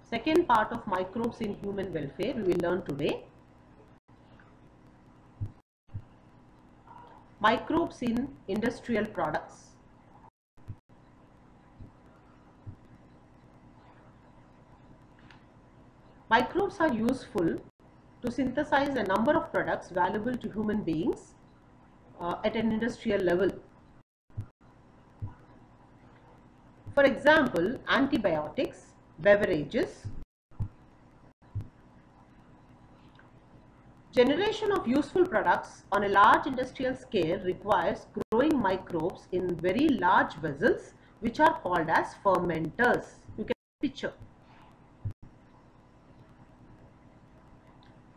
Second part of microbes in human welfare we will learn today. Microbes in industrial products. Microbes are useful to synthesize a number of products valuable to human beings at an industrial level. For example, antibiotics, beverages. Generation of useful products on a large industrial scale requires growing microbes in very large vessels, which are called as fermenters. You can picture.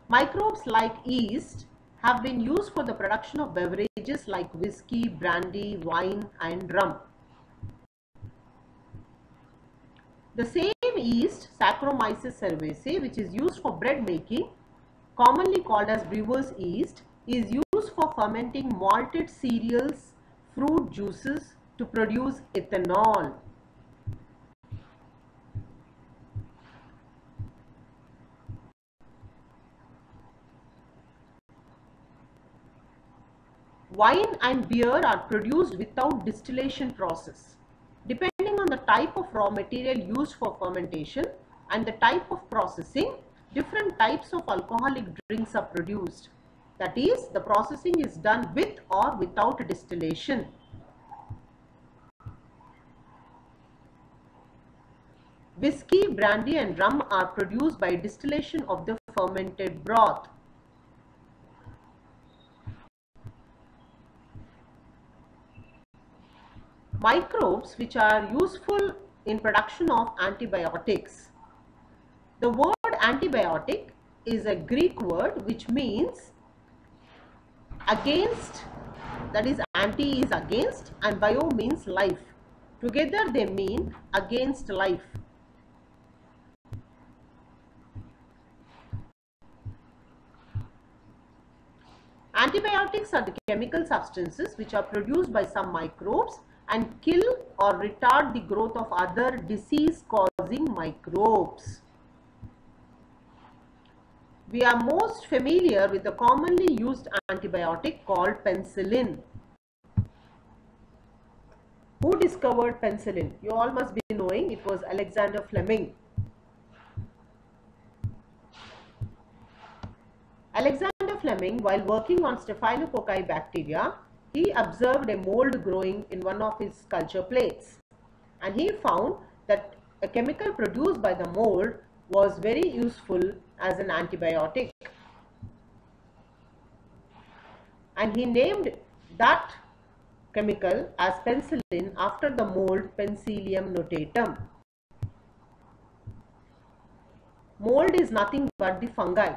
Microbes like yeast have been used for the production of beverages like whiskey, brandy, wine and rum. The same yeast, Saccharomyces cerevisiae, which is used for bread making, commonly called as brewer's yeast, is used for fermenting malted cereals, fruit juices to produce ethanol. Wine and beer are produced without distillation process. Depending on the type of raw material used for fermentation and the type of processing, different types of alcoholic drinks are produced. That is, the processing is done with or without distillation. Whiskey, brandy and rum are produced by distillation of the fermented broth. Microbes which are useful in production of antibiotics. The word antibiotic is a Greek word which means against, that is anti is against and bio means life. Together they mean against life. Antibiotics are the chemical substances which are produced by some microbes and kill or retard the growth of other disease-causing microbes. We are most familiar with the commonly used antibiotic called penicillin. Who discovered penicillin? You all must be knowing it was Alexander Fleming. Alexander Fleming, while working on Staphylococci bacteria, he observed a mold growing in one of his culture plates, and he found that a chemical produced by the mold was very useful as an antibiotic, and he named that chemical as penicillin after the mold Penicillium notatum. Mold is nothing but the fungi.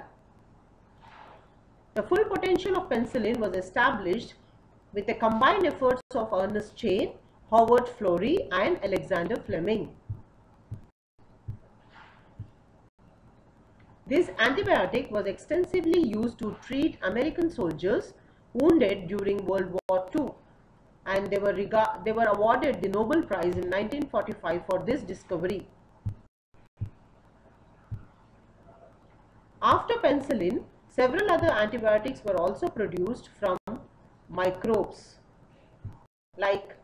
The full potential of penicillin was established with the combined efforts of Ernest Chain, Howard Florey and Alexander Fleming. This antibiotic was extensively used to treat American soldiers wounded during World War II, and they were awarded the Nobel Prize in 1945 for this discovery. After penicillin, several other antibiotics were also produced from microbes like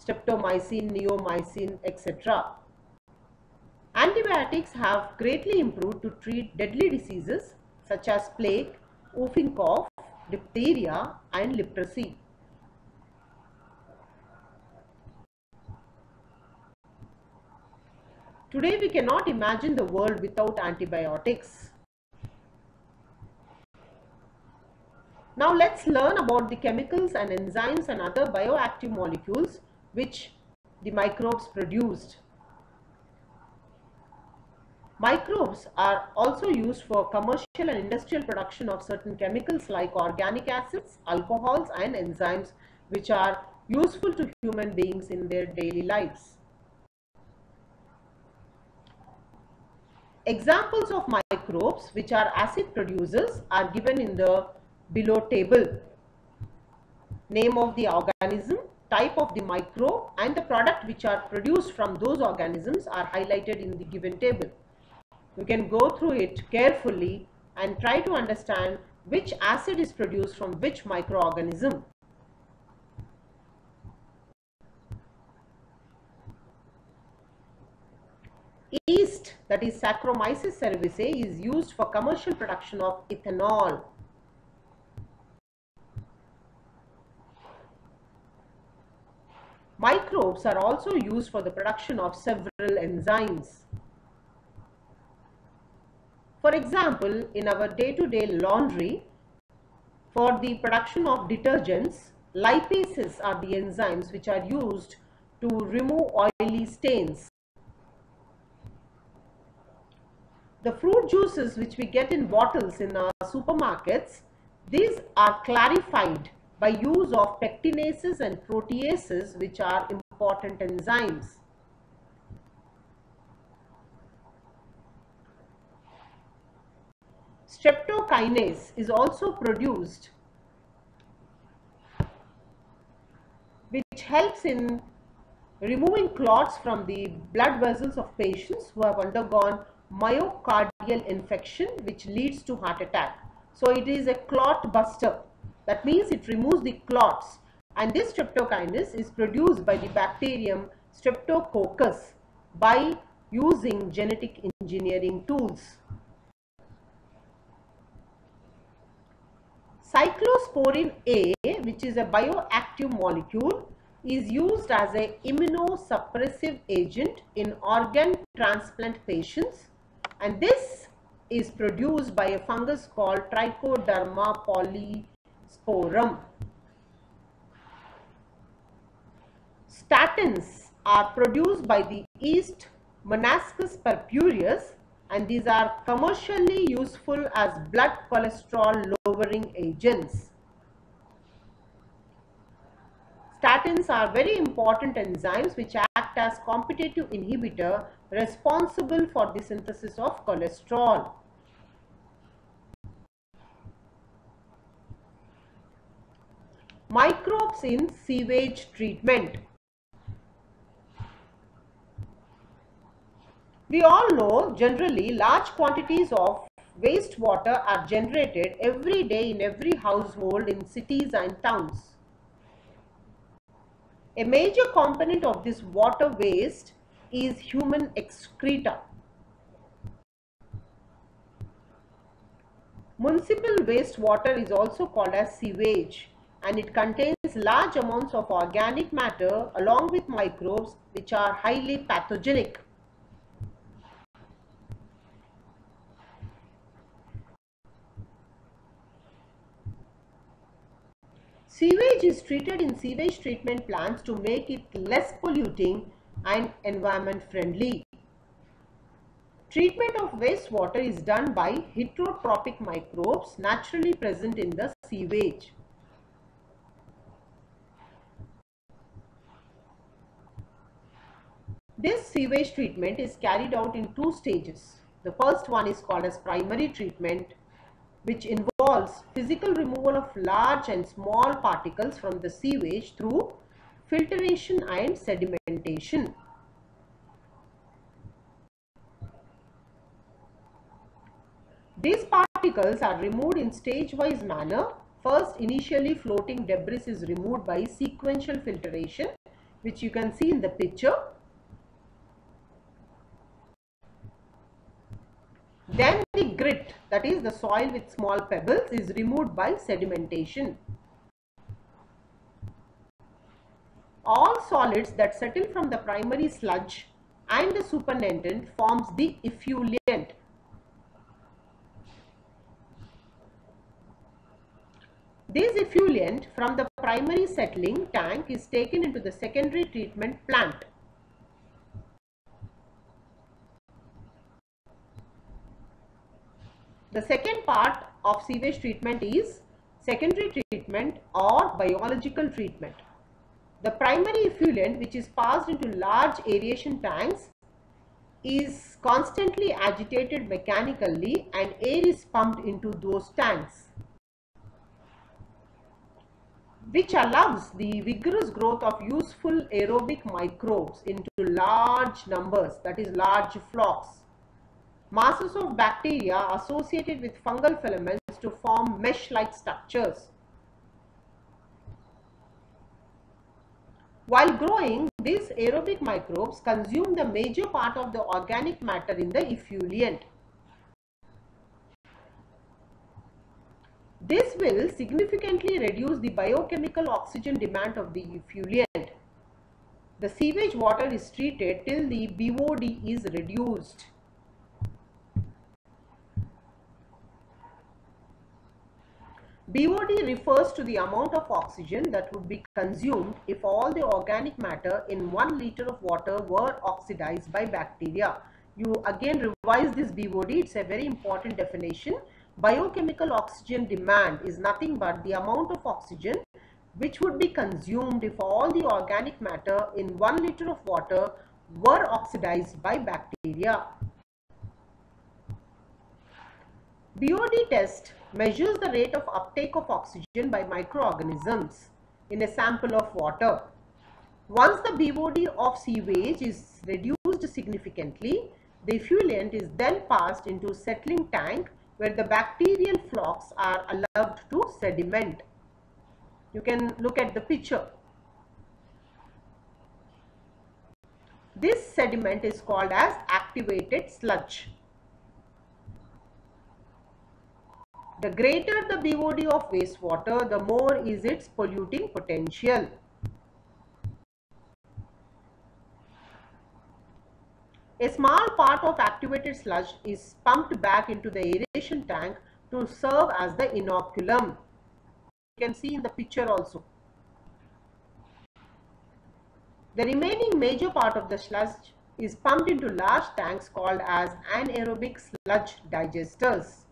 streptomycin, neomycin, etc. Antibiotics have greatly improved to treat deadly diseases such as plague, whooping cough, diphtheria and leprosy. Today we cannot imagine the world without antibiotics. Now let's learn about the chemicals and enzymes and other bioactive molecules which the microbes produced. Microbes are also used for commercial and industrial production of certain chemicals like organic acids, alcohols and enzymes which are useful to human beings in their daily lives. Examples of microbes which are acid producers are given in the below table. Name of the organism, type of the microbe and the product which are produced from those organisms are highlighted in the given table. You can go through it carefully and try to understand which acid is produced from which microorganism. Yeast, that is Saccharomyces cerevisiae, is used for commercial production of ethanol. Microbes are also used for the production of several enzymes. For example, in our day-to-day laundry, for the production of detergents, lipases are the enzymes which are used to remove oily stains. The fruit juices which we get in bottles in our supermarkets, these are clarified by use of pectinases and proteases, which are important enzymes. Streptokinase is also produced, which helps in removing clots from the blood vessels of patients who have undergone myocardial infection, which leads to heart attack. So it is a clot buster. That means it removes the clots, and this streptokinase is produced by the bacterium Streptococcus by using genetic engineering tools. Cyclosporin A, which is a bioactive molecule, is used as an immunosuppressive agent in organ transplant patients, and this is produced by a fungus called Trichoderma polysporum. Statins are produced by the yeast Monascus purpureus, and these are commercially useful as blood cholesterol lowering agents. Statins are very important enzymes which act as competitive inhibitor responsible for the synthesis of cholesterol. Microbes in sewage treatment. We all know generally large quantities of wastewater are generated every day in every household in cities and towns. A major component of this water waste is human excreta. Municipal wastewater is also called as sewage, and it contains large amounts of organic matter along with microbes which are highly pathogenic. Sewage is treated in sewage treatment plants to make it less polluting and environment friendly. Treatment of wastewater is done by heterotrophic microbes naturally present in the sewage. This sewage treatment is carried out in two stages. The first one is called as primary treatment, which involves physical removal of large and small particles from the sewage through filtration and sedimentation. These particles are removed in stage-wise manner. First, initially floating debris is removed by sequential filtration, which you can see in the picture. Then the grit, that is the soil with small pebbles, is removed by sedimentation. All solids that settle from the primary sludge and the supernatant forms the effluent. This effluent from the primary settling tank is taken into the secondary treatment plant. The second part of sewage treatment is secondary treatment or biological treatment. The primary effluent, which is passed into large aeration tanks, is constantly agitated mechanically and air is pumped into those tanks, which allows the vigorous growth of useful aerobic microbes into large numbers, that is large flocks. masses of bacteria associated with fungal filaments to form mesh-like structures. While growing, these aerobic microbes consume the major part of the organic matter in the effluent. This will significantly reduce the biochemical oxygen demand of the effluent. The sewage water is treated till the BOD is reduced. BOD refers to the amount of oxygen that would be consumed if all the organic matter in 1 liter of water were oxidized by bacteria. You again revise this BOD, it's a very important definition. Biochemical oxygen demand is nothing but the amount of oxygen which would be consumed if all the organic matter in 1 liter of water were oxidized by bacteria. BOD test measures the rate of uptake of oxygen by microorganisms in a sample of water. Once the BOD of sewage is reduced significantly, the effluent is then passed into a settling tank where the bacterial flocks are allowed to sediment. You can look at the picture. This sediment is called as activated sludge. The greater the BOD of wastewater, the more is its polluting potential. A small part of activated sludge is pumped back into the aeration tank to serve as the inoculum. You can see in the picture also. The remaining major part of the sludge is pumped into large tanks called as anaerobic sludge digesters.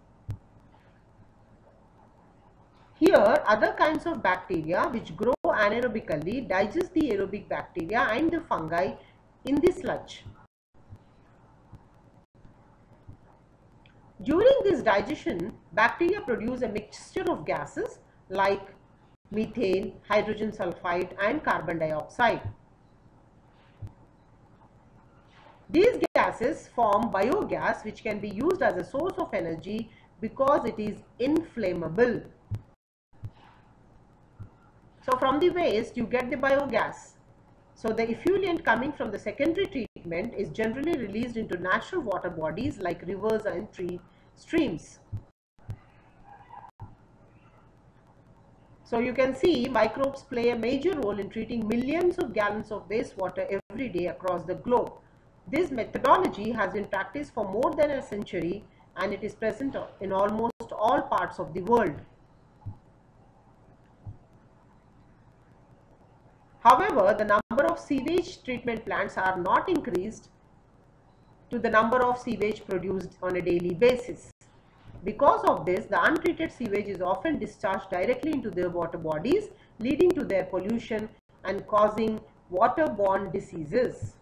Here, other kinds of bacteria which grow anaerobically digest the aerobic bacteria and the fungi in the sludge. During this digestion, bacteria produce a mixture of gases like methane, hydrogen sulfide and carbon dioxide. These gases form biogas which can be used as a source of energy because it is inflammable. So from the waste you get the biogas. So the effluent coming from the secondary treatment is generally released into natural water bodies like rivers and streams. So you can see microbes play a major role in treating millions of gallons of wastewater every day across the globe. This methodology has been practiced for more than a century and it is present in almost all parts of the world. However, the number of sewage treatment plants are not increased to the number of sewage produced on a daily basis. Because of this, the untreated sewage is often discharged directly into their water bodies, leading to their pollution and causing waterborne diseases.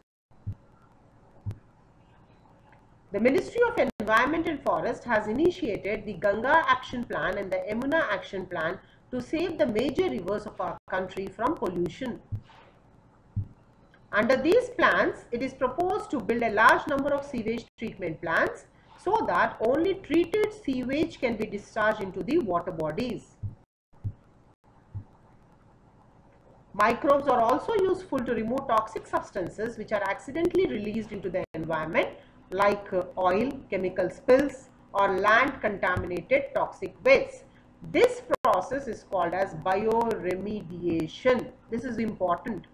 The Ministry of Environment and Forest has initiated the Ganga Action Plan and the Yamuna Action Plan to save the major rivers of our country from pollution. Under these plans, it is proposed to build a large number of sewage treatment plants so that only treated sewage can be discharged into the water bodies. Microbes are also useful to remove toxic substances which are accidentally released into the environment like oil, chemical spills or land contaminated toxic waste. This process is called as bioremediation. This is important.